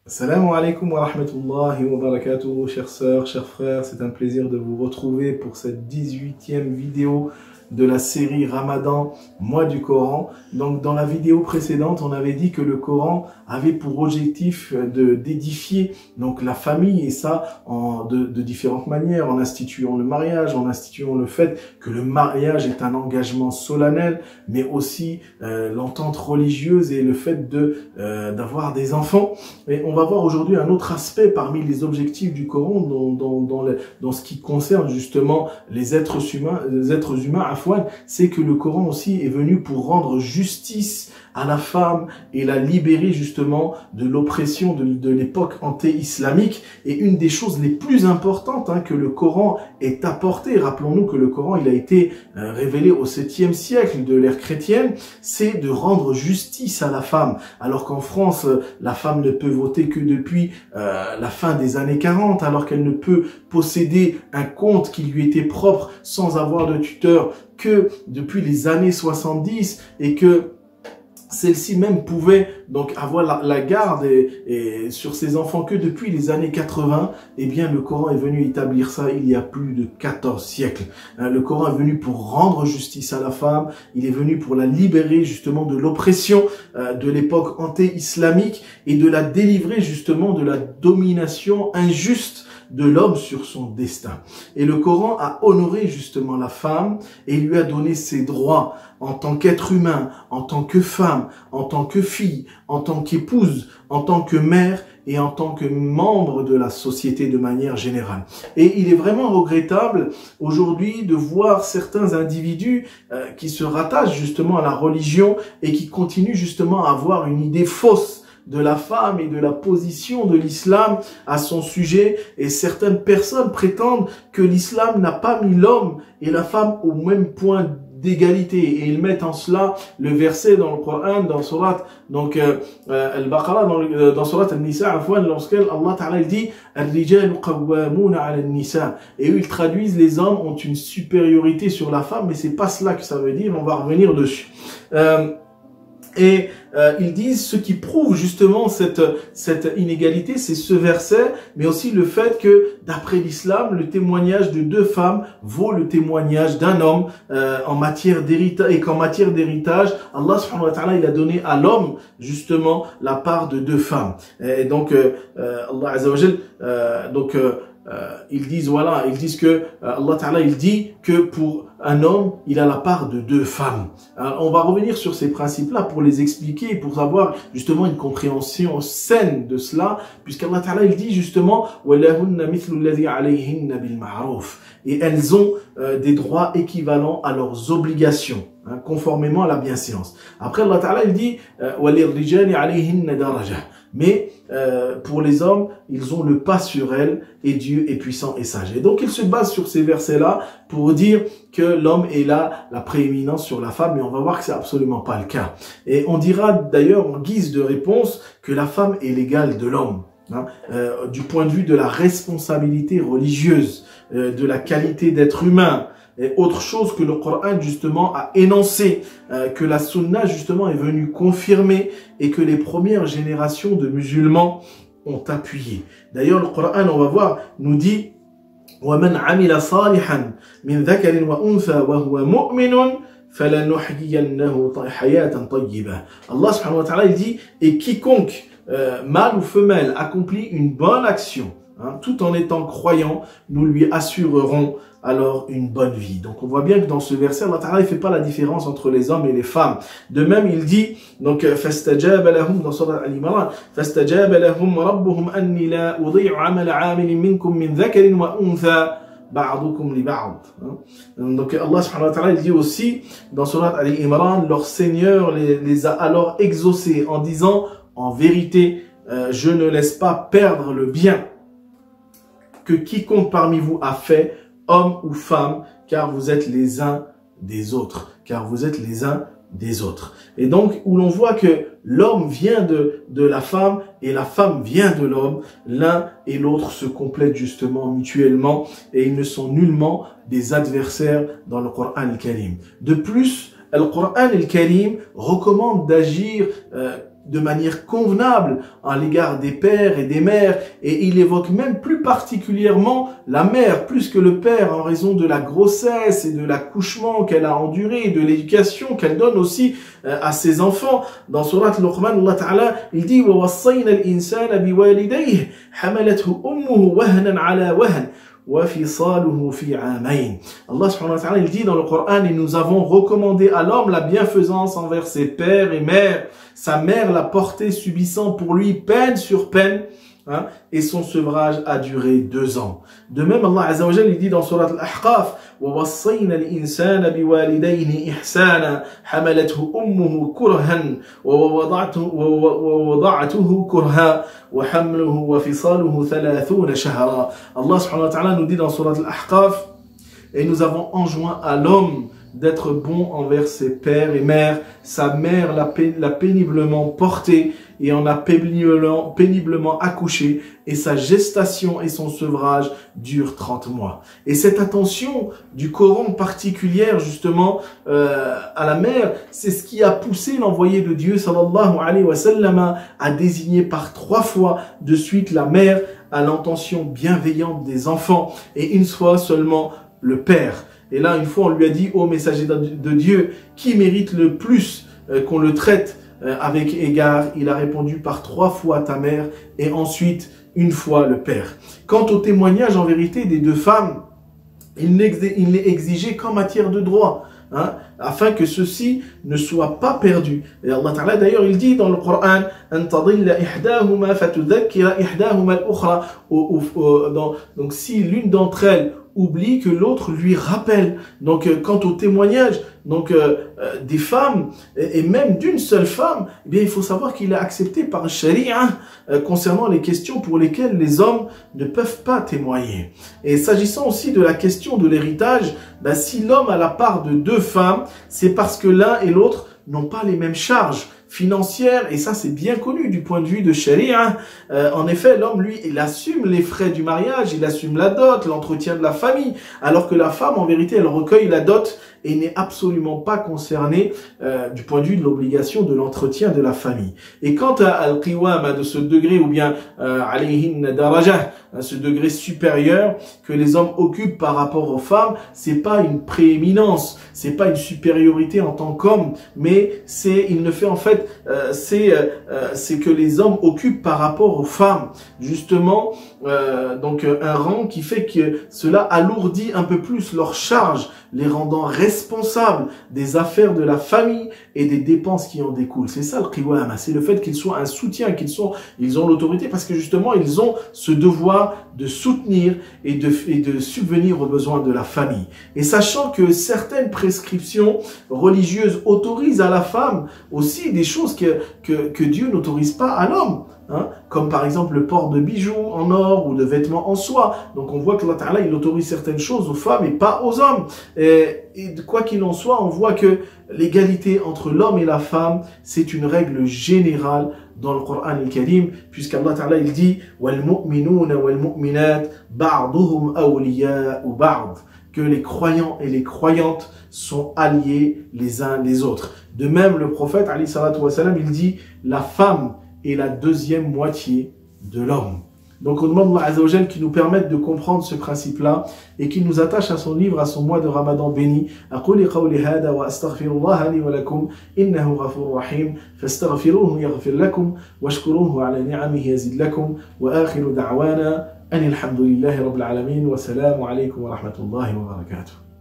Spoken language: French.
Assalamu alaikum wa rahmatullahi wa barakatuh, chères sœurs, chers frères, c'est un plaisir de vous retrouver pour cette 18e vidéo de la série Ramadan, mois du Coran. Donc dans la vidéo précédente, on avait dit que le Coran avait pour objectif d'édifier donc la famille, et ça de différentes manières, en instituant le mariage, en instituant le fait que le mariage est un engagement solennel, mais aussi l'entente religieuse et le fait d'avoir des enfants. Et on va voir aujourd'hui un autre aspect parmi les objectifs du Coran dans ce qui concerne justement les êtres humains, c'est que le Coran aussi est venu pour rendre justice à la femme et la libérer justement de l'oppression de l'époque anté-islamique. Et une des choses les plus importantes que le Coran ait apporté, rappelons-nous que le Coran il a été révélé au 7e siècle de l'ère chrétienne, c'est de rendre justice à la femme. Alors qu'en France, la femme ne peut voter que depuis la fin des années 40, alors qu'elle ne peut posséder un compte qui lui était propre sans avoir de tuteur que depuis les années 70, et que celle-ci même pouvait donc avoir la garde et sur ses enfants que depuis les années 80. Eh bien, le Coran est venu établir ça il y a plus de 14 siècles. Le Coran est venu pour rendre justice à la femme. Il est venu pour la libérer justement de l'oppression de l'époque anté-islamique et de la délivrer justement de la domination injuste de l'homme sur son destin. Et le Coran a honoré justement la femme et lui a donné ses droits en tant qu'être humain, en tant que femme, en tant que fille, en tant qu'épouse, en tant que mère et en tant que membre de la société de manière générale. Et il est vraiment regrettable aujourd'hui de voir certains individus qui se rattachent justement à la religion et qui continuent justement à avoir une idée fausse de la femme et de la position de l'islam à son sujet. Et certaines personnes prétendent que l'islam n'a pas mis l'homme et la femme au même point d'égalité, et ils mettent en cela le verset dans le Coran, dans surat Al-Baqarah, dans surat Al-Nisa, lorsqu'elle Allah Ta'ala dit Ar-rijalu qawwamuna 'ala an-nisa, et eux ils traduisent les hommes ont une supériorité sur la femme, mais c'est pas cela que ça veut dire, on va revenir dessus. Ils disent ce qui prouve justement cette inégalité, c'est ce verset, mais aussi le fait que d'après l'islam, le témoignage de deux femmes vaut le témoignage d'un homme en matière d'héritage, et qu'en matière d'héritage, Allah subhanahu wa ta'ala il a donné à l'homme justement la part de deux femmes. Et donc Allah azza wa jal, ils disent que Allah Ta'ala il dit que pour un homme, il a la part de deux femmes. Alors, on va revenir sur ces principes-là pour les expliquer et pour avoir justement une compréhension saine de cela, puisqu'Allah Ta'ala il dit justement وَلَهُنَّ مِثْلُ الَّذِي عَلَيْهِنَّ بِالْمَعْرُوفِ, et elles ont des droits équivalents à leurs obligations, conformément à la bienséance. Après Allah Ta'ala il dit وَلِلْرِجَالِ عَلَيْهِنَّ دَرَجَةٌ, mais pour les hommes, ils ont le pas sur elles, et Dieu est puissant et sage. Et donc, il se base sur ces versets-là pour dire que l'homme est là, la prééminence sur la femme, mais on va voir que c'est absolument pas le cas. Et on dira d'ailleurs en guise de réponse que la femme est l'égale de l'homme, du point de vue de la responsabilité religieuse, de la qualité d'être humain, et autre chose que le Coran justement a énoncé, que la Sunna justement est venue confirmer et que les premières générations de musulmans ont appuyé. D'ailleurs le Coran, on va voir, nous dit وَمَنْ عَمِلَ صَالِحًا مِنْ ذَكَرٍ وَأُنْثَى وَهُوَ مُؤْمِنٌ فَلَنُحْيِيَنَّهُ حَيَاةً طَيِّبَةً. Allah subhanahu wa ta'ala il dit, et quiconque mâle ou femelle accomplit une bonne action, tout en étant croyant, nous lui assurerons alors une bonne vie. Donc on voit bien que dans ce verset, Allah Ta'ala ne fait pas la différence entre les hommes et les femmes. De même, il dit, donc, فَاسْتَجَابَ لَهُمْ dans Surat Al-Imran, فَاسْتَجَابَ لَهُمْ رَبُّهُمْ أَنِّي لَا أُضِيعُ عَمَلَ عَامِلٍ مِّنكُم مِّن ذَكَرٍ وَأُنْثَى بَعْضُكُمْ لِبَعْضٍ. Donc Allah subhanahu wa ta'ala il dit aussi dans Surat Al-Imran, leur Seigneur les a alors exaucés en disant, en vérité, je ne laisse pas perdre le bien que quiconque parmi vous a fait, homme ou femme, car vous êtes les uns des autres. Car vous êtes les uns des autres. Et donc, où l'on voit que l'homme vient de la femme et la femme vient de l'homme, l'un et l'autre se complètent justement mutuellement et ils ne sont nullement des adversaires dans le Coran al-Karim. De plus, le Coran al-Karim recommande d'agir de manière convenable à l'égard des pères et des mères, et il évoque même plus particulièrement la mère plus que le père en raison de la grossesse et de l'accouchement qu'elle a enduré, et de l'éducation qu'elle donne aussi à ses enfants. Dans Surat Luqman, Allah Ta'ala, il dit وَوَصَّيْنَا الْإِنسَانَ بِوَالِدَيْهِ حَمَلَتْهُ أُمُّهُ وَهْنًا عَلَى وَهْنٍ وَفِصَالُهُ فِي عَامَيْنِ. Allah subhanahu wa ta'ala, il dit dans le Coran, et nous avons recommandé à l'homme la bienfaisance envers ses pères et mères. Sa mère l'a porté subissant pour lui peine sur peine, hein, et son sevrage a duré 2 ans. De même, Allah Azza wa Jalla, il dit dans Surat Al-Ahqaf, وَوَصَّيْنَا الْإِنسَانَ بِوَالِدَيْهِ إِحْسَانًا حَمَلَتْهُ أُمُّهُ كُرْهًا وَوَضَعْتُهُ كُرْهًا وَحَمْلُهُ وَفِصَالُهُ 30 شهرا. Allah subhanahu wa ta'ala nous dit dans Surat Al-Ahqaf, et nous avons enjoint à l'homme d'être bon envers ses pères et mères. Sa mère l'a péniblement porté et en a péniblement accouché, et sa gestation et son sevrage durent 30 mois. Et cette attention du Coran particulière justement à la mère, c'est ce qui a poussé l'envoyé de Dieu sallallahu alayhi wa sallam à désigner par 3 fois de suite la mère à l'intention bienveillante des enfants, et une fois seulement le père. Et là, une fois, on lui a dit, ô messager de Dieu, qui mérite le plus qu'on le traite avec égard? Il a répondu par 3 fois ta mère, et ensuite une fois le père. Quant au témoignage en vérité des 2 femmes, il n'est exigé qu'en matière de droit, hein, afin que ceci ne soit pas perdu. Et Allah Ta'ala d'ailleurs il dit dans le Coran, donc si l'une d'entre elles oublie, que l'autre lui rappelle. Donc quant au témoignage des femmes, et même d'une seule femme, eh bien il faut savoir qu'il est accepté par Sharia concernant les questions pour lesquelles les hommes ne peuvent pas témoigner. Et s'agissant aussi de la question de l'héritage, ben, si l'homme a la part de 2 femmes, c'est parce que l'un et l'autre n'ont pas les mêmes charges financières, et ça c'est bien connu du point de vue de Sharia. En effet, l'homme, lui, il assume les frais du mariage, il assume la dot, l'entretien de la famille, alors que la femme, en vérité, elle recueille la dot et n'est absolument pas concernée du point de vue de l'obligation de l'entretien de la famille. Et quant à al-qiwama, de ce degré, ou bien alayhin daraja, ce degré supérieur que les hommes occupent par rapport aux femmes, c'est pas une prééminence, c'est pas une supériorité en tant qu'homme, mais il ne fait en fait c'est que les hommes occupent par rapport aux femmes, justement, donc un rang qui fait que cela alourdit un peu plus leur charge, les rendant responsables des affaires de la famille et des dépenses qui en découlent. C'est ça le qiwama, c'est le fait qu'ils soient un soutien, ils ont l'autorité, parce que justement ils ont ce devoir de soutenir et de subvenir aux besoins de la famille. Et sachant que certaines prescriptions religieuses autorisent à la femme aussi des choses que Dieu n'autorise pas à l'homme, hein, comme par exemple le port de bijoux en or ou de vêtements en soie. Donc on voit que Allah Ta'ala, il autorise certaines choses aux femmes et pas aux hommes. Et quoi qu'il en soit, on voit que l'égalité entre l'homme et la femme, c'est une règle générale dans le Coran al-Karim, puisqu'Allah Ta'ala il dit وَالْمُؤْمِنُونَ وَالْمُؤْمِنَاتِ بَعْضُهُمْ أَوْلِيَاءُ بَعْضٍ, que les croyants et les croyantes sont alliés les uns les autres. De même, le prophète alayhi salatu wa salam, il dit la femme est la 2e moitié de l'homme. Donc on demande à Allah Azza wa Jalla qui nous permette de comprendre ce principe-là et qui nous attache à son livre, à son mois de Ramadan béni. أقول قولي هذا وأستغفر الله لي ولكم إنه غفور رحيم فاستغفروه يغفر لكم واشكروه على نعمه يزد لكم وآخر دعوانا أن الحمد لله رب العالمين والسلام عليكم ورحمة الله وبركاته.